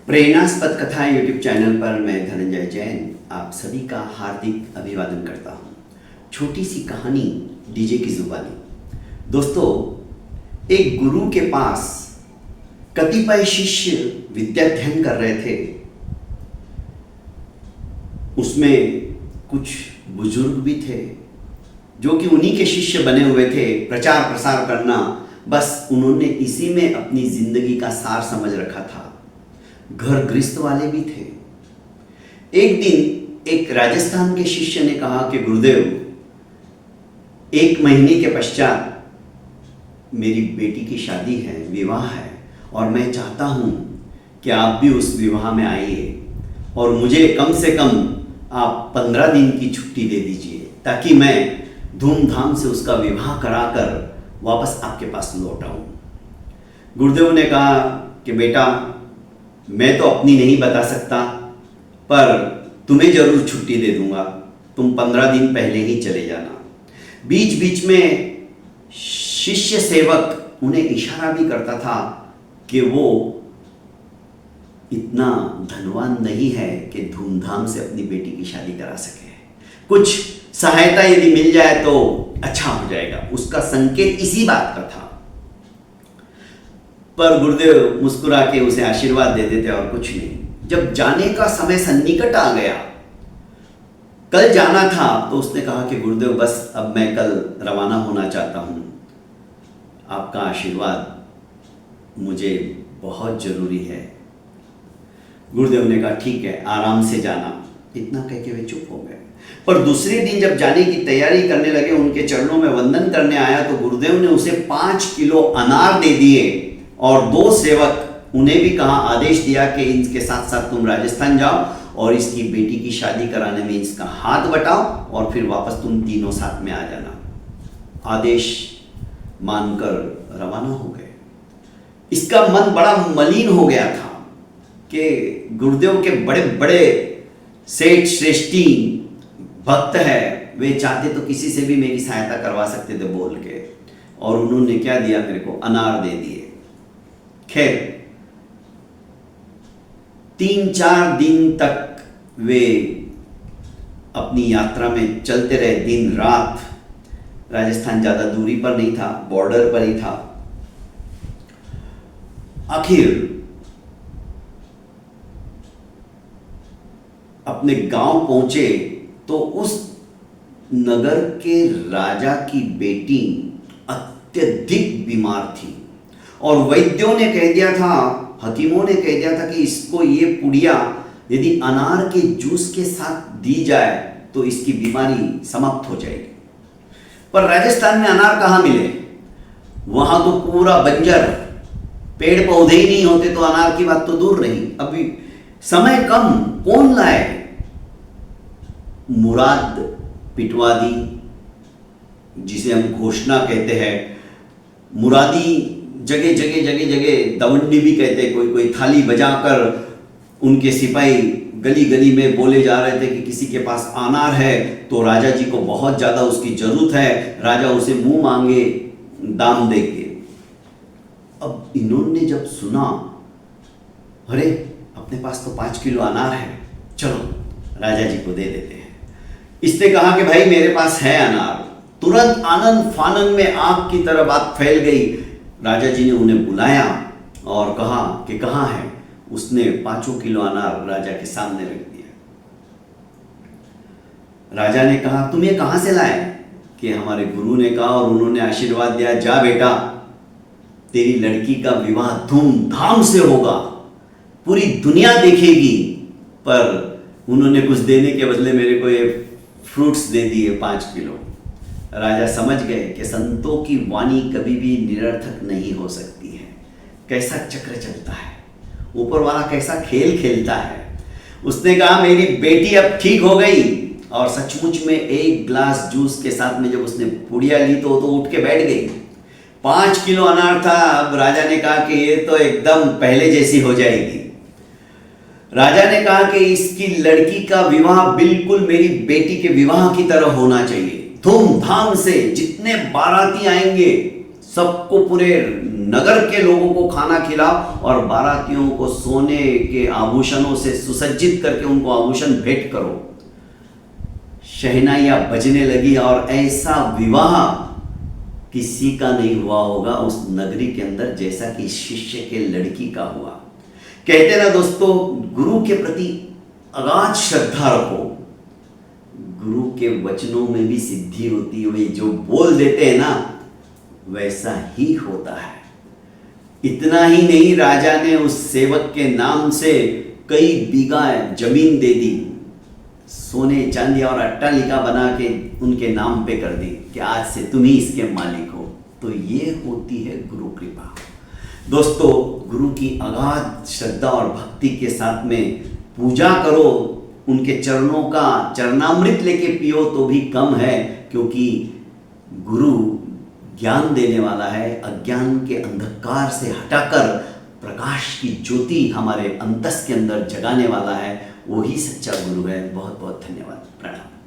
प्रेरणास्पद कथा YouTube channel पर मैं धनंजय जैन आप सभी का हार्दिक अभिवादन करता हूँ। छोटी सी कहानी डीजे की जुबानी। दोस्तों, एक गुरु के पास कतिपय शिष्य विद्याध्ययन कर रहे थे। उसमें कुछ बुजुर्ग भी थे जो कि उन्हीं के शिष्य बने हुए थे। प्रचार प्रसार करना बस उन्होंने इसी में अपनी जिंदगी का सार समझ रखा था। घर गृहस्थ वाले भी थे। एक दिन एक राजस्थान के शिष्य ने कहा कि गुरुदेव, 1 महीने के पश्चात मेरी बेटी की शादी है, विवाह है, और मैं चाहता हूं कि आप भी उस विवाह में आइए और मुझे कम से कम आप 15 दिन की छुट्टी दे दीजिए ताकि मैं धूमधाम से उसका विवाह कराकर वापस आपके पास लौट आऊं। गुरुदेव ने कहा कि बेटा, मैं तो अपनी नहीं बता सकता, पर तुम्हें जरूर छुट्टी दे दूंगा। तुम 15 दिन पहले ही चले जाना। बीच बीच में शिष्य सेवक उन्हें इशारा भी करता था कि वो इतना धनवान नहीं है कि धूमधाम से अपनी बेटी की शादी करा सके। कुछ सहायता यदि मिल जाए तो अच्छा हो जाएगा। उसका संकेत इसी बात का था। पर गुरुदेव मुस्कुरा के उसे आशीर्वाद दे देते और कुछ नहीं। जब जाने का समय सन्निकट आ गया, कल जाना था, तो उसने कहा कि गुरुदेव बस अब मैं कल रवाना होना चाहता हूं, आपका आशीर्वाद मुझे बहुत जरूरी है। गुरुदेव ने कहा ठीक है, आराम से जाना। इतना कह के वे चुप हो गए। पर दूसरे दिन जब जाने की तैयारी करने लगे, उनके चरणों में वंदन करने आया तो गुरुदेव ने उसे 5 किलो अनार दे दिए और 2 सेवक उन्हें भी कहा, आदेश दिया कि इनके साथ साथ तुम राजस्थान जाओ और इसकी बेटी की शादी कराने में इसका हाथ बटाओ और फिर वापस तुम तीनों साथ में आ जाना। आदेश मानकर रवाना हो गए। इसका मन बड़ा मलिन हो गया था कि गुरुदेव के बड़े बड़े सेठ श्रेष्ठी भक्त है, वे चाहते तो किसी से भी मेरी सहायता करवा सकते थे बोल के, और उन्होंने क्या दिया मेरे को, अनार दे दिए। खैर 3-4 दिन तक वे अपनी यात्रा में चलते रहे, दिन रात। राजस्थान ज्यादा दूरी पर नहीं था, बॉर्डर पर ही था। आखिर अपने गांव पहुंचे तो उस नगर के राजा की बेटी अत्यधिक बीमार थी और वैद्यों ने कह दिया था, हकीमों ने कह दिया था कि इसको ये पुड़िया यदि अनार के जूस के साथ दी जाए तो इसकी बीमारी समाप्त हो जाएगी। पर राजस्थान में अनार कहाँ मिले? वहां तो पूरा बंजर, पेड़ पौधे ही नहीं होते, तो अनार की बात तो दूर रही। अभी समय कम, कौन लाए? मुराद पिटवादी, जिसे हम घोषणा कहते हैं, मुरादी जगह जगह जगह जगह दवंडी भी कहते, कोई थाली बजाकर उनके सिपाही गली गली में बोले जा रहे थे कि किसी के पास अनार है तो राजा जी को बहुत ज्यादा उसकी जरूरत है, राजा उसे मुंह मांगे दाम देंगे। अब इन्होंने जब सुना, अरे अपने पास तो 5 किलो अनार है, चलो राजा जी को दे देते हैं। इसने कहा कि भाई मेरे पास है अनार। तुरंत आनंद फानन में आग की तरह बात फैल गई। राजा जी ने उन्हें बुलाया और कहा कि कहाँ है? उसने 5 किलो अनार राजा के सामने रख दिया। राजा ने कहा तुम ये कहाँ से लाए? कि हमारे गुरु ने कहा और उन्होंने आशीर्वाद दिया, जा बेटा, तेरी लड़की का विवाह धूमधाम से होगा, पूरी दुनिया देखेगी। पर उन्होंने कुछ देने के बदले मेरे को ये फ्रूट्स दे दिए 5 किलो। राजा समझ गए कि संतों की वाणी कभी भी निरर्थक नहीं हो सकती है। कैसा चक्र चलता है, ऊपर वाला कैसा खेल खेलता है। उसने कहा मेरी बेटी अब ठीक हो गई, और सचमुच में 1 गिलास जूस के साथ में जब उसने पुड़िया ली तो उठ के बैठ गई। 5 किलो अनार था। अब राजा ने कहा कि ये तो एकदम पहले जैसी हो जाएगी। राजा ने कहा कि इसकी लड़की का विवाह बिल्कुल मेरी बेटी के विवाह की तरह होना चाहिए, धूमधाम से। जितने बाराती आएंगे सबको पूरे नगर के लोगों को खाना खिलाओ और बारातियों को सोने के आभूषणों से सुसज्जित करके उनको आभूषण भेंट करो। शहनाइयां बजने लगी और ऐसा विवाह किसी का नहीं हुआ होगा उस नगरी के अंदर जैसा कि शिष्य के लड़की का हुआ। कहते ना दोस्तों, गुरु के प्रति अगाध श्रद्धा रखो, गुरु के वचनों में भी सिद्धि होती है। वे जो बोल देते हैं ना वैसा ही होता है। इतना ही नहीं, राजा ने उस सेवक के नाम से कई बीघा जमीन दे दी, सोने चांदी और अट्टालिका बना के उनके नाम पे कर दी कि आज से तुम ही इसके मालिक हो। तो ये होती है गुरु कृपा। दोस्तों, गुरु की अगाध श्रद्धा और भक्ति के साथ में पूजा करो, उनके चरणों का चरणामृत लेके पियो तो भी कम है, क्योंकि गुरु ज्ञान देने वाला है। अज्ञान के अंधकार से हटाकर प्रकाश की ज्योति हमारे अंतस के अंदर जगाने वाला है। वही सच्चा गुरु है। बहुत बहुत धन्यवाद। प्रणाम।